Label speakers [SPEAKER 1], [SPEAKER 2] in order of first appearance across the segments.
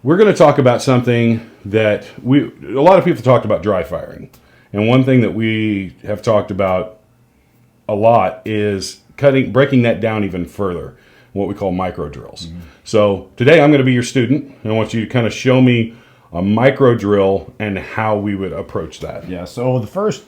[SPEAKER 1] we're going to talk about something that a lot of people talked about dry firing. And one thing that we have talked about a lot is breaking that down even further, what we call micro drills. Mm-hmm. So today I'm going to be your student, and I want you to kind of show me a micro drill and how we would approach that.
[SPEAKER 2] Yeah, so the first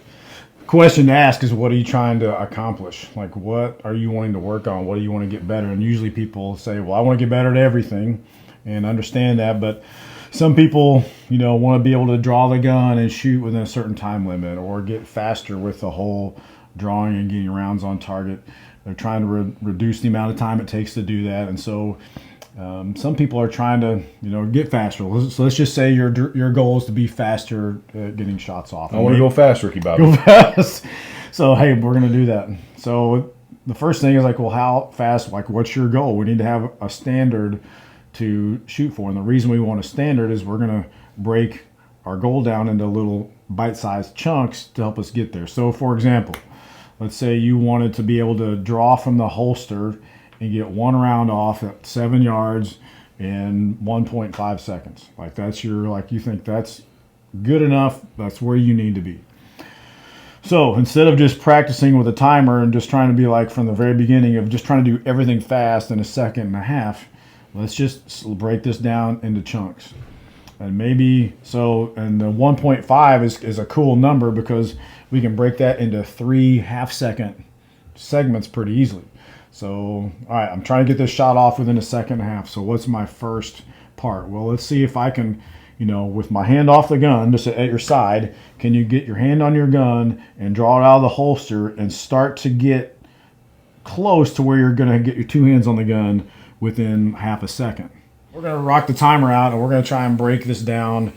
[SPEAKER 2] question to ask is, what are you trying to accomplish? Like, what are you wanting to work on? What do you want to get better? And usually people say, well, I want to get better at everything, and understand that, but some people, want to be able to draw the gun and shoot within a certain time limit, or get faster with the whole drawing and getting rounds on target. They're trying to reduce the amount of time it takes to do that, and so some people are trying to, get faster. So let's just say your goal is to be faster at getting shots off.
[SPEAKER 1] I want to go fast, Ricky Bobby.
[SPEAKER 2] Go fast. So hey, we're going to do that. So the first thing is like, well, how fast? Like, what's your goal? We need to have a standard to shoot for, and the reason we want a standard is we're going to break our goal down into little bite-sized chunks to help us get there. So for example, let's say you wanted to be able to draw from the holster and get one round off at 7 yards in 1.5 seconds. Like you think that's good enough, that's where you need to be. So instead of just practicing with a timer and just trying to be like from the very beginning of just trying to do everything fast in a second and a half, let's just break this down into chunks. And and the 1.5 is a cool number because we can break that into 3 half-second segments pretty easily. So, all right, I'm trying to get this shot off within a second and a half. So what's my first part? Well, let's see if I can, with my hand off the gun, just at your side, can you get your hand on your gun and draw it out of the holster and start to get close to where you're going to get your 2 hands on the gun within half a second? We're going to rock the timer out, and we're going to try and break this down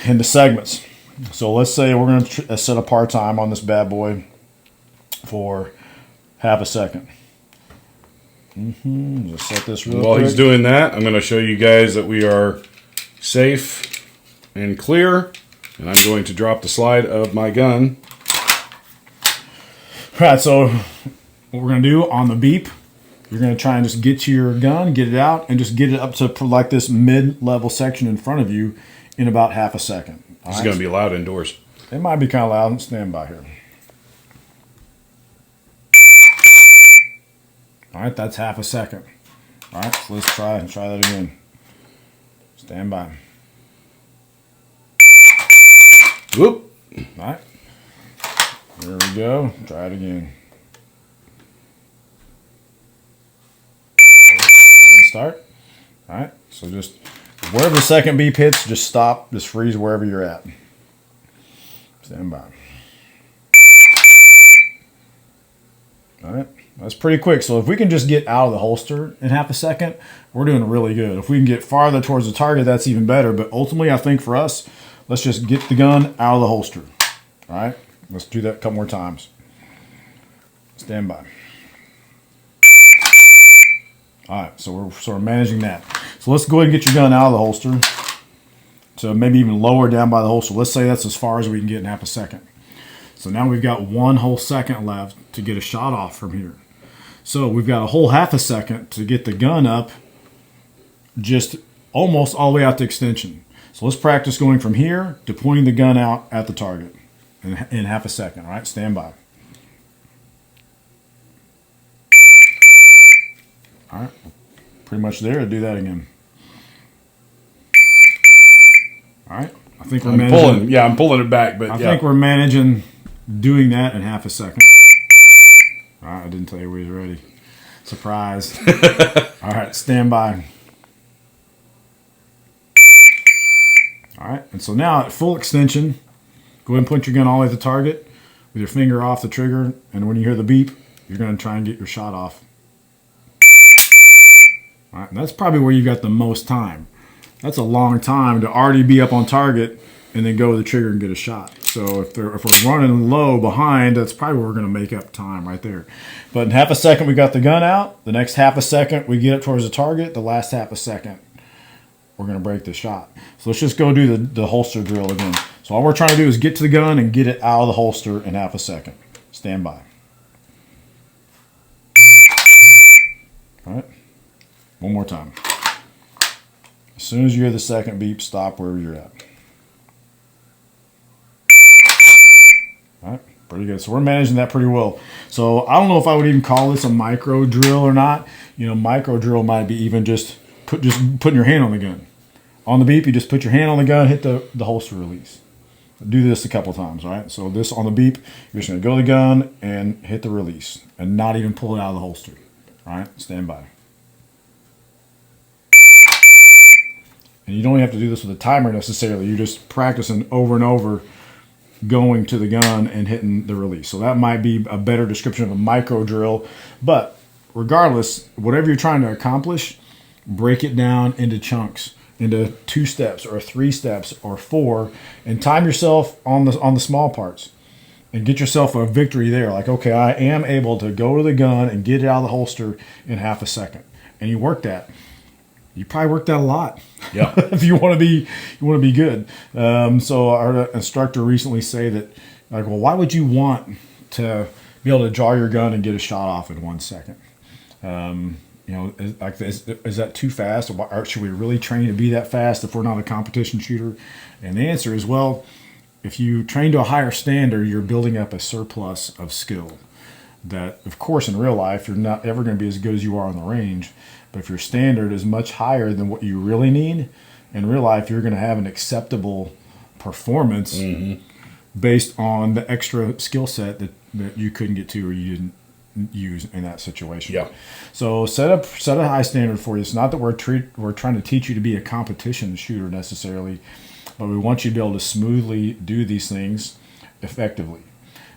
[SPEAKER 2] into segments. So let's say we're going to set a par time on this bad boy for half a second. Just set this real quick.
[SPEAKER 1] While he's doing that, I'm going to show you guys that we are safe and clear, and I'm going to drop the slide of my gun.
[SPEAKER 2] All right, so what we're going to do on the beep, you're going to try and just get to your gun, get it out, and just get it up to like this mid-level section in front of you in about half a second.
[SPEAKER 1] This is going to be loud indoors.
[SPEAKER 2] It might be kind of loud. Stand by here. All right, that's half a second. All right, so let's try that again. Stand by.
[SPEAKER 1] Whoop.
[SPEAKER 2] All right. There we go. Try it again. Start. All right, so just wherever the second beep hits, just stop, just freeze wherever you're at. Stand by. All right, that's pretty quick. So if we can just get out of the holster in half a second, we're doing really good. If we can get farther towards the target, that's even better. But ultimately, I think for us, let's just get the gun out of the holster. All right, let's do that a couple more times. Stand by. All right, so we're sort of managing that. So let's go ahead and get your gun out of the holster. So maybe even lower down by the holster. Let's say that's as far as we can get in half a second. So now we've got 1 whole second left to get a shot off from here. So we've got a whole half a second to get the gun up just almost all the way out to extension. So let's practice going from here to pointing the gun out at the target in half a second. All right, stand by. All right, pretty much there. Do that again. All right, I think we're managing.
[SPEAKER 1] I'm pulling it back, but
[SPEAKER 2] I think we're managing doing that in half a second. All right, I didn't tell you we was ready. Surprise. All right, stand by. All right, and so now at full extension, go ahead and point your gun all the way at the target with your finger off the trigger, and when you hear the beep, you're going to try and get your shot off. All right, and that's probably where you got the most time. That's a long time to already be up on target and then go to the trigger and get a shot. So if we're running low behind, that's probably where we're going to make up time right there. But in half a second, we got the gun out. The next half a second, we get it towards the target. The last half a second, we're going to break the shot. So let's just go do the holster drill again. So all we're trying to do is get to the gun and get it out of the holster in half a second. Stand by. All right. One more time. As soon as you hear the second beep, stop wherever you're at. All right, pretty good. So we're managing that pretty well. So I don't know if I would even call this a micro drill or not. Micro drill might be even just putting your hand on the gun. On the beep, you just put your hand on the gun, hit the holster release. Do this a couple times, right? So this on the beep, you're just going to go to the gun and hit the release and not even pull it out of the holster. All right, stand by. And you don't even have to do this with a timer necessarily. You're just practicing over and over going to the gun and hitting the release. So that might be a better description of a micro drill. But regardless, whatever you're trying to accomplish, break it down into chunks, into 2 steps or 3 steps or 4, and time yourself on the small parts and get yourself a victory there. Like, okay, I am able to go to the gun and get it out of the holster in half a second. And you work that. You probably work that a lot.
[SPEAKER 1] Yeah.
[SPEAKER 2] If you want to be good. So our instructor recently say that, like, well, why would you want to be able to draw your gun and get a shot off in 1 second? Is that too fast? Or should we really train to be that fast if we're not a competition shooter? And the answer is, well, if you train to a higher standard, you're building up a surplus of skill. That, of course, in real life, you're not ever going to be as good as you are on the range. But if your standard is much higher than what you really need, in real life, you're going to have an acceptable performance based on the extra skill set that you couldn't get to or you didn't use in that situation.
[SPEAKER 1] Yeah.
[SPEAKER 2] So set a high standard for you. It's not that we're trying to teach you to be a competition shooter necessarily, but we want you to be able to smoothly do these things effectively.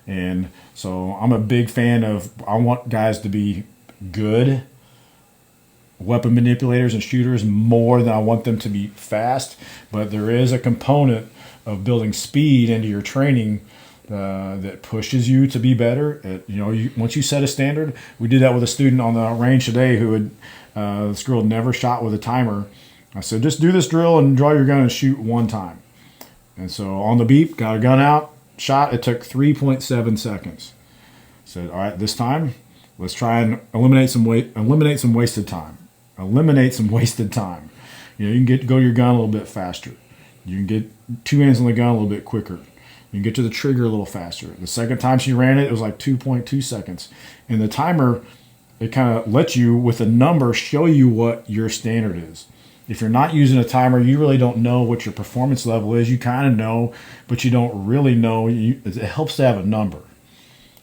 [SPEAKER 2] And so I'm a big fan of, I want guys to be good weapon manipulators and shooters more than I want them to be fast. But there is a component of building speed into your training that pushes you to be better. Once you set a standard, we did that with a student on the range today who had this girl had never shot with a timer. I said, just do this drill and draw your gun and shoot 1 time. And so on the beep, got a gun out, shot. It took 3.7 seconds. Said, all right, this time, let's try and eliminate some wasted time. Eliminate some wasted time. You can go to your gun a little bit faster. You can get 2 hands on the gun a little bit quicker. You can get to the trigger a little faster. The second time she ran it, it was like 2.2 seconds. And the timer, it kind of lets you, with a number, show you what your standard is. If you're not using a timer, you really don't know what your performance level is. You kind of know, but you don't really know. It helps to have a number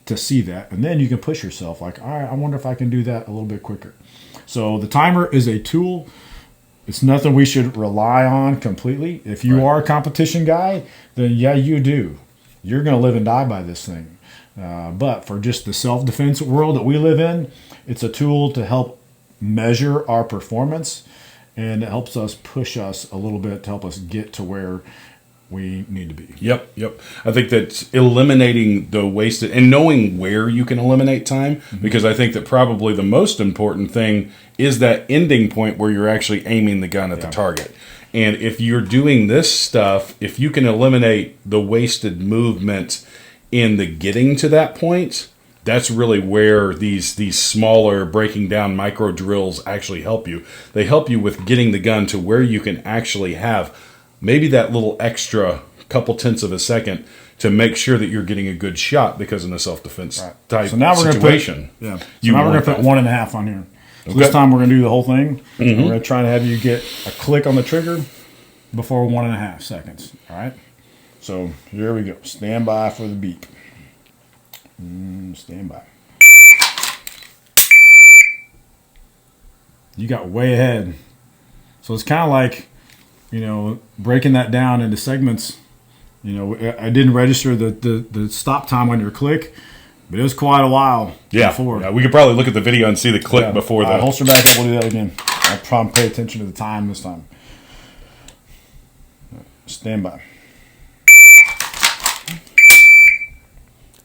[SPEAKER 2] to see that. And then you can push yourself like, all right, I wonder if I can do that a little bit quicker. So the timer is a tool. It's nothing we should rely on completely. If you are a competition guy, then yeah, you do. You're going to live and die by this thing. But for just the self-defense world that we live in, it's a tool to help measure our performance, and it helps us push us a little bit to help us get to where we need to be.
[SPEAKER 1] Yep. I think that eliminating the wasted and knowing where you can eliminate time, because I think that probably the most important thing is that ending point where you're actually aiming the gun at the target. And if you're doing this stuff, if you can eliminate the wasted movement in the getting to that point, that's really where these smaller breaking down micro drills actually help you. They help you with getting the gun to where you can actually have maybe that little extra couple tenths of a second to make sure that you're getting a good shot, because in a self-defense type situation.
[SPEAKER 2] Now we're going to put 1.5 on here. So this time we're going to do the whole thing. We're going to try to have you get a click on the trigger before 1.5 seconds. All right? So here we go. Stand by for the beep. Stand by. You got way ahead. So it's kind of like, breaking that down into segments. I didn't register the stop time on your click, but it was quite a while before.
[SPEAKER 1] Yeah, we could probably look at the video and see the click before that.
[SPEAKER 2] Holster back up. We'll do that again. I'll probably pay attention to the time this time. Stand by.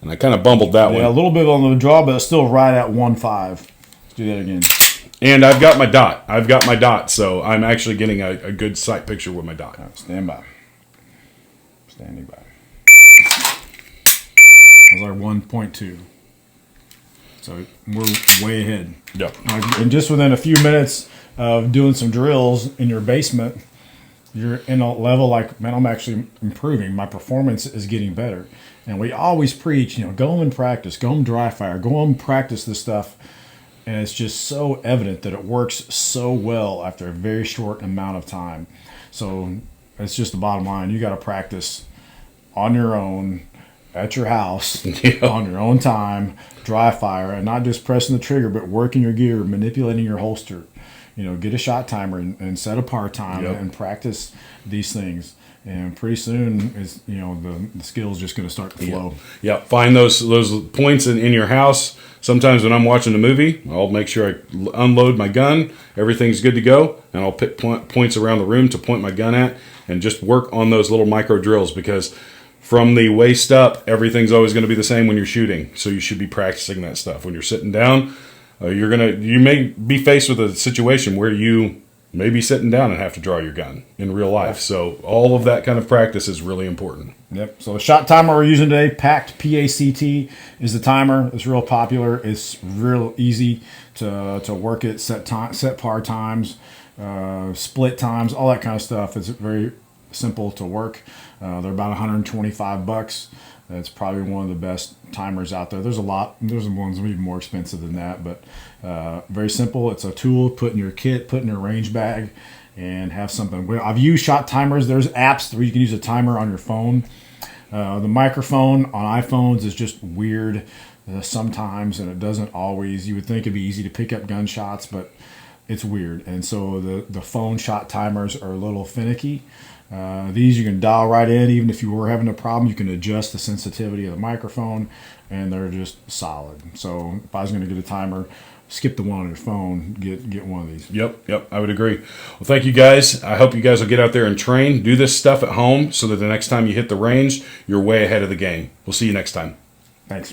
[SPEAKER 1] And I kind of bumbled that one.
[SPEAKER 2] Yeah, a little bit on the draw, but it's still right at 1.5. Let's do that again.
[SPEAKER 1] And I've got my dot. So I'm actually getting a good sight picture with my dot.
[SPEAKER 2] Right, stand by. Standing by. That was our 1.2. So we're way ahead.
[SPEAKER 1] Yep.
[SPEAKER 2] And just within a few minutes of doing some drills in your basement, You're in a level like, man, I'm actually improving. My performance is getting better. And we always preach, go and practice, go and dry fire, go and practice this stuff. And it's just so evident that it works so well after a very short amount of time. So it's just the bottom line. You got to practice on your own, at your house, on your own time, dry fire, and not just pressing the trigger, but working your gear, manipulating your holster. Get a shot timer and set a par time and practice these things. And pretty soon, the skill's just going to start to flow.
[SPEAKER 1] Yeah. Find those points in your house. Sometimes when I'm watching a movie, I'll make sure I unload my gun. Everything's good to go. And I'll pick points around the room to point my gun at and just work on those little micro drills, because from the waist up, everything's always going to be the same when you're shooting. So you should be practicing that stuff. When you're sitting down, you may be faced with a situation where you may be sitting down and have to draw your gun in real life. So all of that kind of practice is really important.
[SPEAKER 2] Yep. So the shot timer we're using today, PACT, P-A-C-T, is the timer. It's real popular. It's real easy to work it, set par times, split times, all that kind of stuff. It's very simple to work. They're about $125. It's probably one of the best timers out there. There's ones even more expensive than that, but very simple. It's a tool, put in your kit, put in your range bag, and have something. I've used shot timers. There's apps where you can use a timer on your phone. The microphone on iPhones is just weird sometimes, and it doesn't always. You would think it'd be easy to pick up gunshots, but it's weird. And so the phone shot timers are a little finicky. These you can dial right in. Even if you were having a problem, you can adjust the sensitivity of the microphone, and they're just solid. So if I was going to get a timer, skip the one on your phone, get one of these.
[SPEAKER 1] Yep, I would agree. Well, thank you guys. I hope you guys will get out there and train. Do this stuff at home so that the next time you hit the range, you're way ahead of the game. We'll see you next time.
[SPEAKER 2] Thanks.